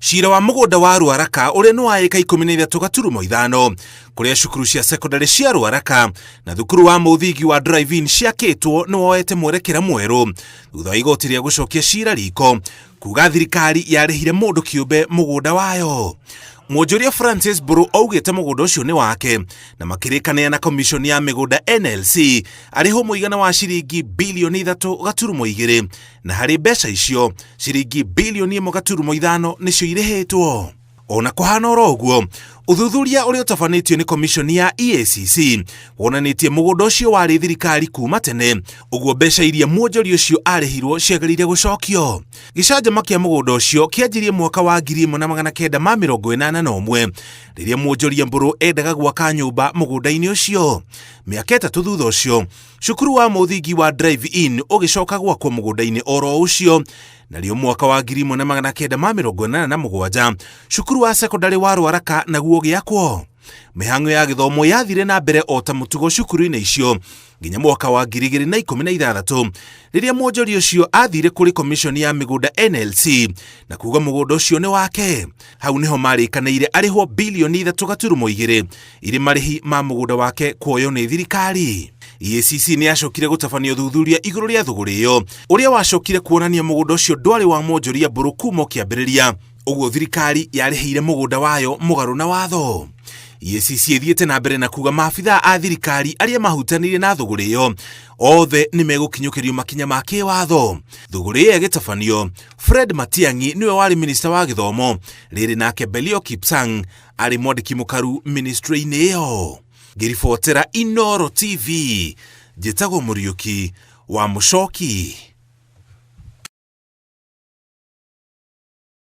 Cira wa mugunda wa Ruaraka uria ni wa eka 13.5 kuria cukuru cia secondary cia Ruaraka na thukuru wa muthingi wa drive-in ciakitwo ni woete mwerekera mweru thutha wa igoti ria gucokia cira riko kuga thirikari yarihire mundu kiumbe mugunda wayo. Mwonjoria Francis Buru augite mugunda ucio ni wake na makirikania na commission ya migunda NLC ariho muigana wa ciringi bilioni 3.2 na hari mbeca icio ciringi bilioni 1.5 nicio irihitwo. Ona kuhana oroguo uthuthuria uria utafanitio ni commission ya EACC wonanitie mugunda ucio wari thirikari kuma tene, uguo mbeca iria mwonjoria ucio arihirwo ciagarire gucokio. Gicanjama kia mugunda ucio kianjirie mwaka wa 1981 riria mwonjoria Mburu endaga gwaka nyumba mugunda-ini ucio. Miaka 3 thutha ucio cukuru wa muthingi wa drive-in ugicoka gwakwo mugunda-ini oro ucio, na rio mwaka wa 1987 cukuru wa secondary wa Ruaraka naguo giakwo. Mihango ya githomo yathire na mbere ota mutugo cukuru-ini icio nginya mwaka wa 2016 riria mwonjoria ucio athire kuri commission ya migunda NLC na kuga mugunda ucio ni wake. Hau niho marikanaire arihwo bilioni 3.2 iri marihi ma mugunda wake kuoyo ni thirikari. EACC ni yacokire gutafanio thuthuria iguru ria thuguri iyo uria wacokire kuonania mugunda ucio ndwari wa mwonjoria Mburu kuma kiambiriria, uguo thirikari yarihire mugunda wayo mugaru na watho. EACC ithiete na mbere na kuga maabitha a thirikari aria mahutanire na thuguri iyo othe ni megukinyukirio makinya ma kiwatho. Thuguri iyo gitafanio Fred Matiang'i niwe wari minister wa githomo, riri nake Belio Kipsang ari mwandiki mukaru ministry-ini iyo. Ngiribotera Inooro TV, njitagwo Muriuki wa Mucoki.